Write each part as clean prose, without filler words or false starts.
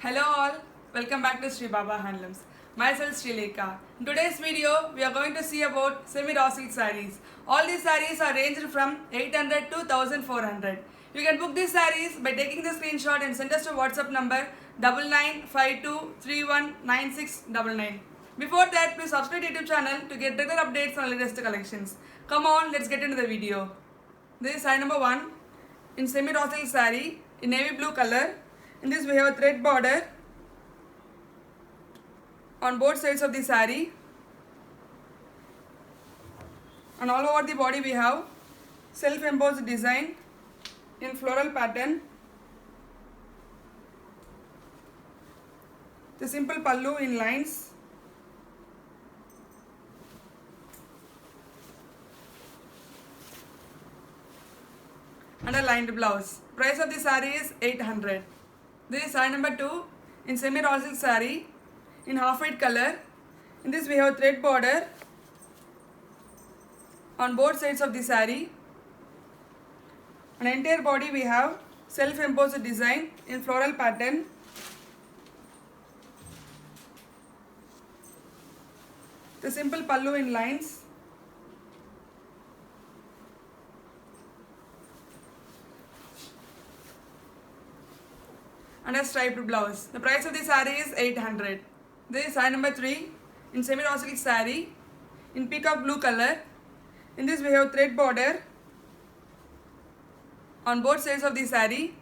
Hello all, welcome back to Sri Baba Handlooms. Myself Sri Lekha. In today's video, we are going to see about semi-raw silk sarees. All these sarees are ranged from 800 to 1400. You can book these sarees by taking the screenshot and send us to WhatsApp number 9952319699. Before that, please subscribe to YouTube channel to get regular updates on latest collections. Come on, let's get into the video. This is saree number 1 in semi-raw silk saree in navy blue color. In this we have a thread border on both sides of the saree, and all over the body we have self-embossed design in floral pattern. The simple pallu in lines. And a lined blouse. Price of the saree is 800. This is saree number 2 in semi-raw silk saree in half white color. In this we have thread border on both sides of the saree. On entire body we have self-embossed design in floral pattern. The simple pallu in lines. And a striped blouse. The price of the saree is 800. This is saree number 3 in semi-raw silk saree in peacock blue color. In this we have thread border on both sides of the saree.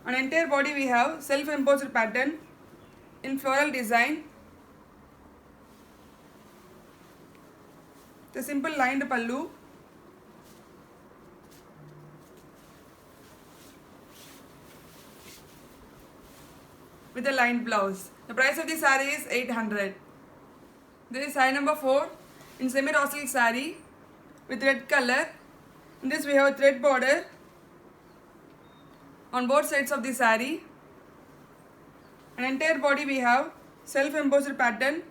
On entire body we have self-embossed pattern in floral design. The simple lined pallu. With a lined blouse. The price of the saree is 800. This is saree number 4 in semi-raw silk saree with red color. In this we have a thread border on both sides of the saree. An entire body we have self-embossed pattern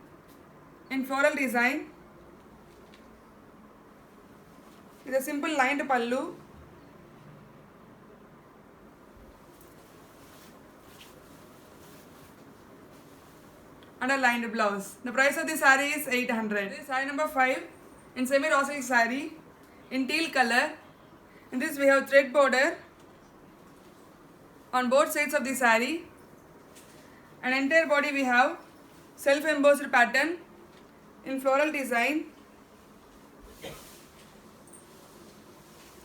in floral design with a simple lined pallu. And a lined blouse. The price of the saree is 800. This is saree number 5 in semi-raw silk saree in teal color. In this we have thread border on both sides of the saree. An entire body we have self-embossed pattern in floral design.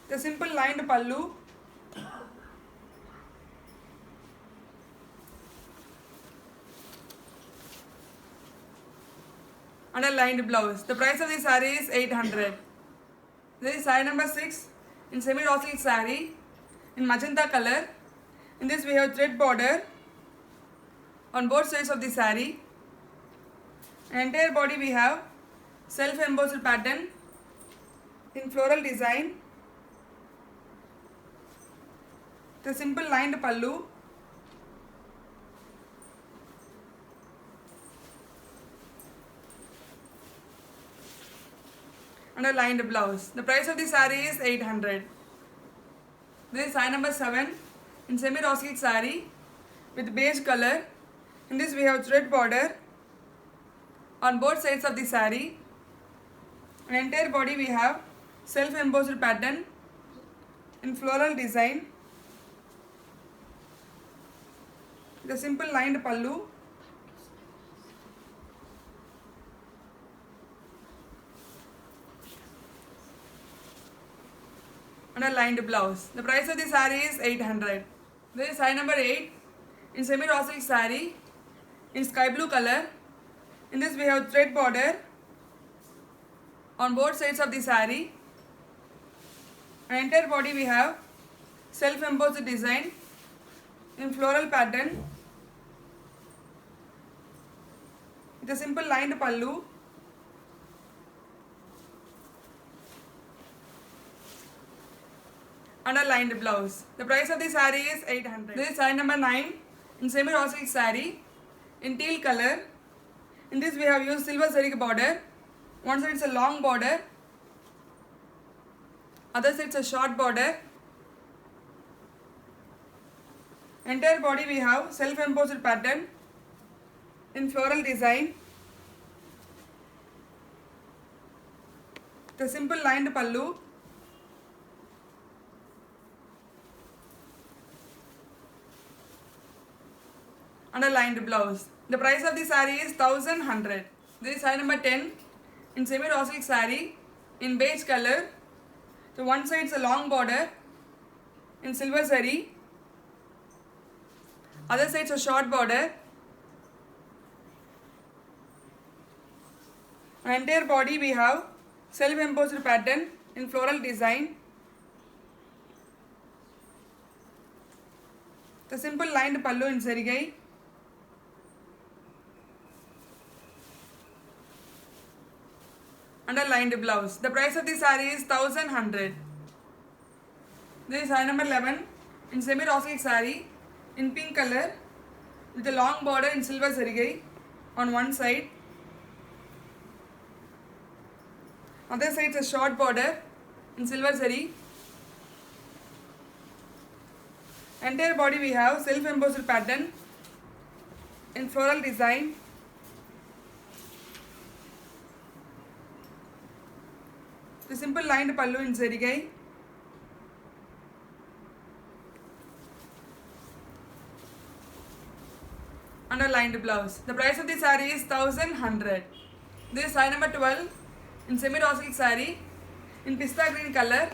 The simple lined pallu. And a lined blouse. The price of the saree is 800. This is saree number 6 in semi-raw silk saree in magenta color. In this we have thread border on both sides of the saree. An entire body we have self-embossed pattern in floral design. The simple lined pallu. And a lined blouse. The price of the saree is 800. This is saree number 7 in semi-raw silk saree with beige color. In this we have thread border on both sides of the saree. An entire body we have self-embossed pattern in floral design. The simple lined pallu. And a lined blouse. The price of the saree is 800. This is saree number 8 in semi-raw silk saree in sky blue color. In this we have thread border on both sides of the saree. An entire body we have self-embossed design in floral pattern with a simple lined pallu. And a lined blouse. The price of the saree is 800. This is saree number 9 in semi-raw silk saree in teal color. In this we have used silver zari border. One side it's a long border, other side it's a short border. Entire body we have self-imposed pattern in floral design. The simple lined pallu. And a lined blouse. The price of the saree is 1100. This is saree number 10 in semi raw silk saree in beige color. So one side is a long border in silver zari. Other side is a short border. And entire body we have self-imposed pattern in floral design. The simple lined pallu in sarigai. And a lined blouse. The price of the saree is 1100. This is saree number 11 in semi raw silk saree in pink color with a long border in silver zarigai on one side. Other side is a short border in silver zari. Entire body we have self-imposed pattern in floral design. The simple lined pallu in zarigai. And a lined blouse. The price of the saree is 1100. This is saree number 12 in semi raw silk saree in pista green color.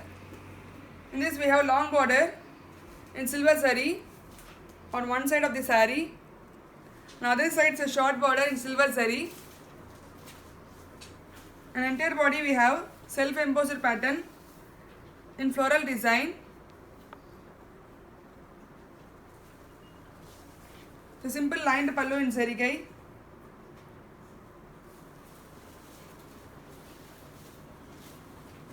In this we have long border in silver zari on one side of the saree. On other side is a short border in silver zari. And entire body we have self-imposed pattern in floral design. The simple lined pallu in zarigai.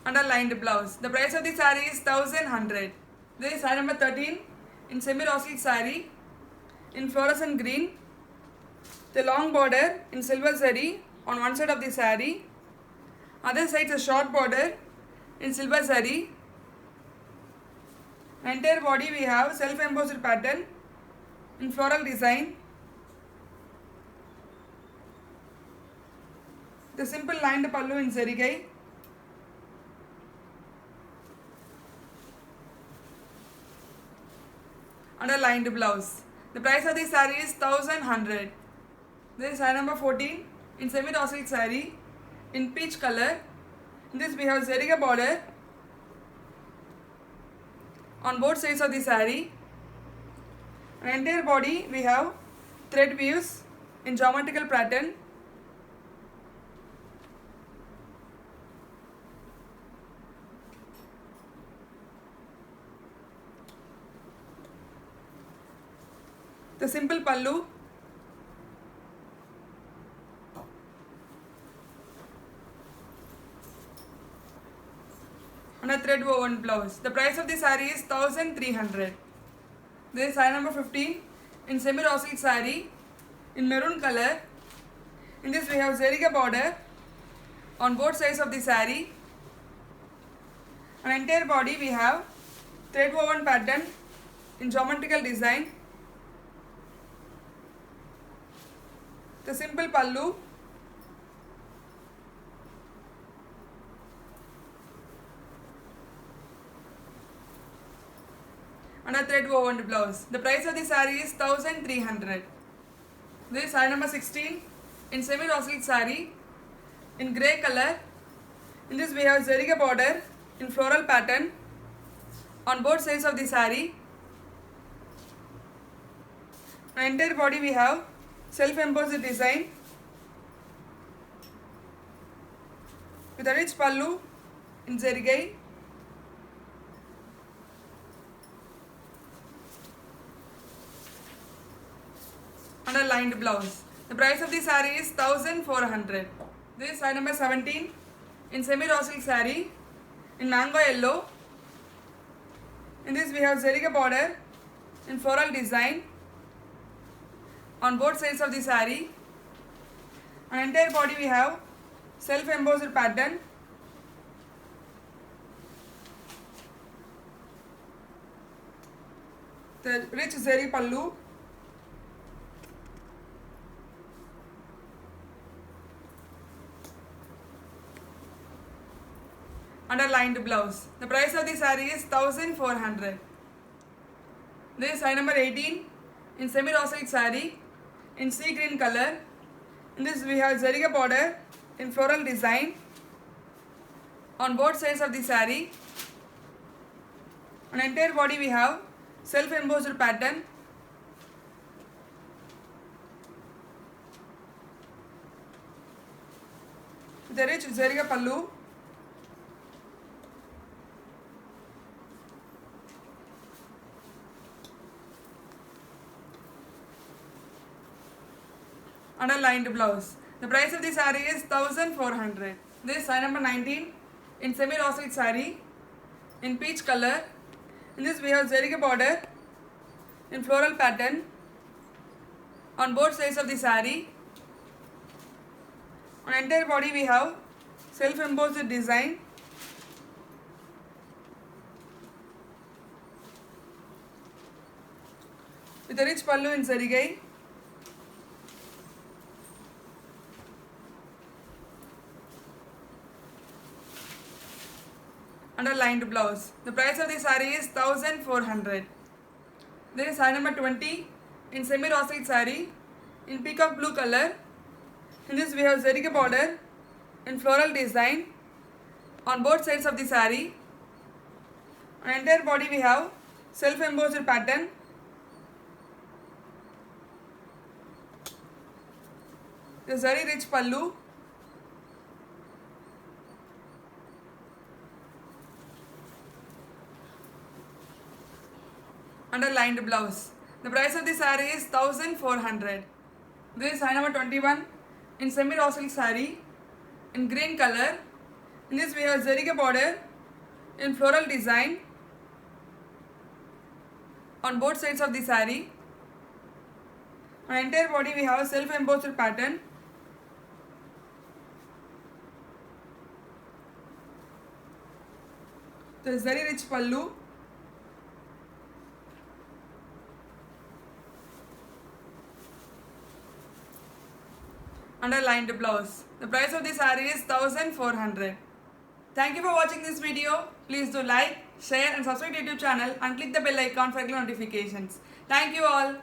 And a lined blouse. The price of the saree is 1100. This is saree number 13 in semi raw silk saree in fluorescent green. The long border in silver zari on one side of the saree. Other side is a short border in silver zari. Entire body we have self-imposed pattern in floral design. The simple lined pallu in zarigai. And a lined blouse. The price of this saree is 1100. This is saree number 14 in semi raw silk saree in peach color. In this we have zariga border on both sides of the saree. And entire body we have thread weaves in geometrical pattern. The simple pallu. And a thread woven blouse. The price of the saree is 1300. This is saree number 15 in semi raw silk saree in maroon color. In this we have zariga border on both sides of the saree. And entire body we have thread woven pattern in geometrical design. The simple pallu. And a thread woven blouse. The price of the saree is 1300. This is saree number 16 in semi raw silk saree in grey color. In this we have zariga border in floral pattern on both sides of the saree. And entire body we have self-imposed design with a rich pallu in zarigai. And a lined blouse. The price of the saree is 1400. This is saree number 17 in semi raw silk saree in mango yellow. In this we have zariga border in floral design on both sides of the saree. And entire body we have self-imposed pattern. The rich zari pallu. Underlined blouse. The price of the saree is 1400. This is size number 18 in semi raw silk saree in sea green color. In this we have zariga border in floral design on both sides of the saree. On entire body we have self embossed pattern. The rich zariga pallu. Underlined blouse. The price of the saree is 1400. This is size number 19 in semi raw silk saree in peach color. In this we have zariga border in floral pattern on both sides of the saree. On entire body we have self embossed design. With a rich pallu in zarigai. Underlined blouse. The price of the saree is 1400. There is size number 20 in semi raw silk saree in peacock blue color. In this we have zariga border in floral design on both sides of the saree. On entire body we have self embossed pattern. The zari rich pallu. Underlined blouse. The price of the saree is 1400. This is size number 21 in semi raw silk saree in green color. In this we have zariga border in floral design on both sides of the saree. On entire body we have a self embossed pattern. The zari rich pallu. Underlined blouse. The price of the saree is 1400. Thank you for watching this video. Please do like, share and subscribe to YouTube channel and click the bell icon for regular notifications. Thank you all.